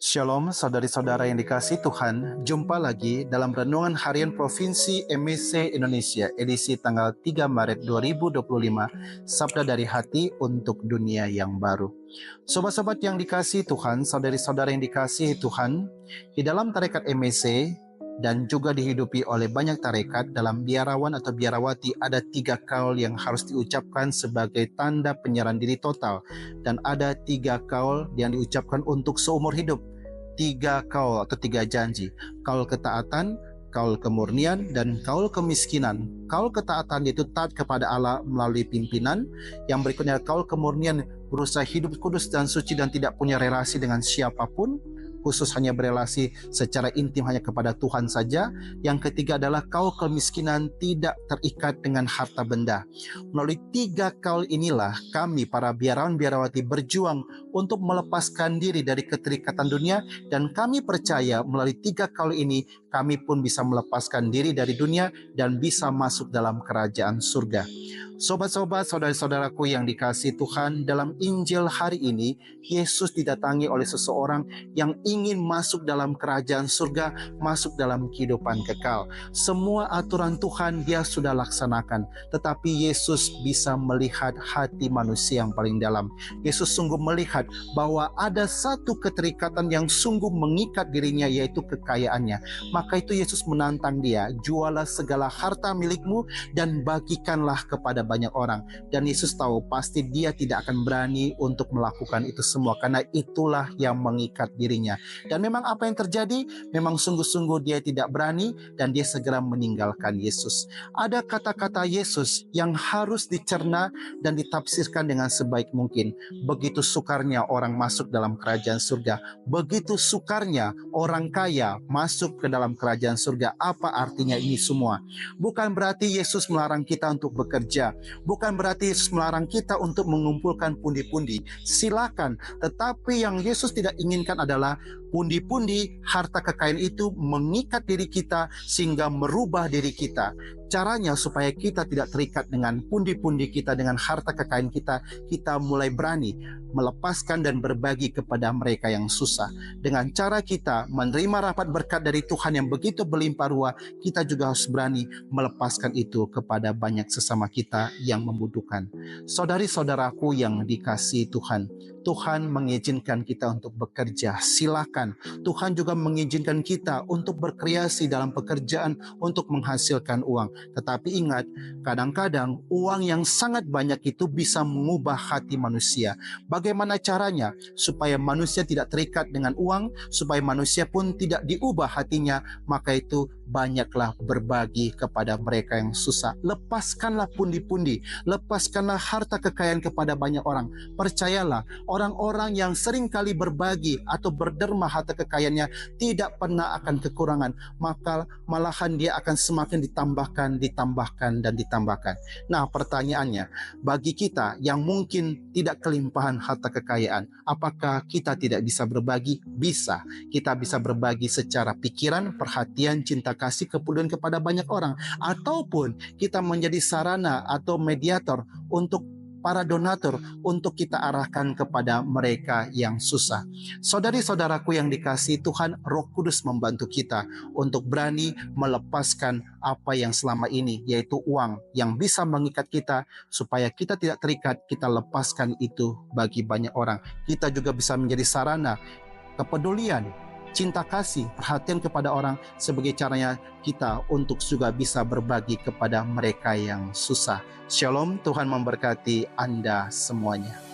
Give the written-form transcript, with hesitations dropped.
Shalom saudari-saudara yang dikasihi Tuhan, jumpa lagi dalam Renungan Harian Provinsi MEC Indonesia, edisi tanggal 3 Maret 2025, Sabda dari Hati untuk Dunia yang Baru. Sobat-sobat yang dikasihi Tuhan, saudari-saudara yang dikasihi Tuhan, di dalam tarekat MEC dan juga dihidupi oleh banyak tarekat, dalam biarawan atau biarawati ada 3 kaul yang harus diucapkan sebagai tanda penyerahan diri total, dan ada 3 kaul yang diucapkan untuk seumur hidup. 3 kaul atau 3 janji: kaul ketaatan, kaul kemurnian, dan kaul kemiskinan. Kaul ketaatan yaitu taat kepada Allah melalui pimpinan. Yang berikutnya kaul kemurnian, berusaha hidup kudus dan suci dan tidak punya relasi dengan siapapun, khusus hanya berelasi secara intim hanya kepada Tuhan saja. Yang ketiga adalah kaul kemiskinan, tidak terikat dengan harta benda. Melalui 3 kaul inilah kami para biarawan biarawati berjuang untuk melepaskan diri dari keterikatan dunia, dan kami percaya melalui 3 kaul ini kami pun bisa melepaskan diri dari dunia dan bisa masuk dalam kerajaan surga. Sobat-sobat, saudara-saudaraku yang dikasihi Tuhan, dalam Injil hari ini Yesus didatangi oleh seseorang yang ingin masuk dalam kerajaan surga, masuk dalam kehidupan kekal. Semua aturan Tuhan dia sudah laksanakan, tetapi Yesus bisa melihat hati manusia yang paling dalam. Yesus sungguh melihat bahwa ada satu keterikatan yang sungguh mengikat dirinya, yaitu kekayaannya. Maka itu Yesus menantang dia, jualah segala harta milikmu dan bagikanlah kepada banyak orang. Dan Yesus tahu pasti dia tidak akan berani untuk melakukan itu semua, karena itulah yang mengikat dirinya. Dan memang apa yang terjadi, memang sungguh-sungguh dia tidak berani dan dia segera meninggalkan Yesus. Ada kata-kata Yesus yang harus dicerna dan ditafsirkan dengan sebaik mungkin. Begitu sukarnya orang masuk dalam kerajaan surga, begitu sukarnya orang kaya masuk ke dalam kerajaan surga. Apa artinya ini semua? Bukan berarti Yesus melarang kita untuk bekerja, bukan berarti Yesus melarang kita untuk mengumpulkan pundi-pundi. Silakan, tetapi yang Yesus tidak inginkan adalah pundi-pundi, harta kekayaan itu mengikat diri kita sehingga merubah diri kita. Caranya supaya kita tidak terikat dengan pundi-pundi kita, dengan harta kekayaan kita, kita mulai berani melepaskan dan berbagi kepada mereka yang susah. Dengan cara kita menerima rapat berkat dari Tuhan yang begitu berlimpah ruah, kita juga harus berani melepaskan itu kepada banyak sesama kita yang membutuhkan. Saudari-saudaraku yang dikasihi Tuhan, Tuhan mengizinkan kita untuk bekerja, silakan. Tuhan juga mengizinkan kita untuk berkreasi dalam pekerjaan untuk menghasilkan uang. Tetapi ingat, kadang-kadang uang yang sangat banyak itu bisa mengubah hati manusia. Bagaimana caranya? Supaya manusia tidak terikat dengan uang, supaya manusia pun tidak diubah hatinya, maka itu banyaklah berbagi kepada mereka yang susah. Lepaskanlah pundi-pundi, lepaskanlah harta kekayaan kepada banyak orang. Percayalah, orang-orang yang sering kali berbagi atau berderma harta kekayaannya tidak pernah akan kekurangan, maka malahan dia akan semakin ditambahkan dan ditambahkan. Nah, pertanyaannya, bagi kita yang mungkin tidak kelimpahan harta kekayaan, apakah kita tidak bisa berbagi? Bisa. Kita bisa berbagi secara pikiran, perhatian, cinta kasih, kepedulian kepada banyak orang, ataupun kita menjadi sarana atau mediator untuk para donatur, untuk kita arahkan kepada mereka yang susah. Saudari-saudaraku yang dikasihi Tuhan, Roh Kudus membantu kita untuk berani melepaskan apa yang selama ini, yaitu uang yang bisa mengikat kita, supaya kita tidak terikat. Kita lepaskan itu bagi banyak orang. Kita juga bisa menjadi sarana kepedulian, cinta kasih, perhatian kepada orang, sebagai caranya kita untuk juga bisa berbagi kepada mereka yang susah. Shalom, Tuhan memberkati Anda semuanya.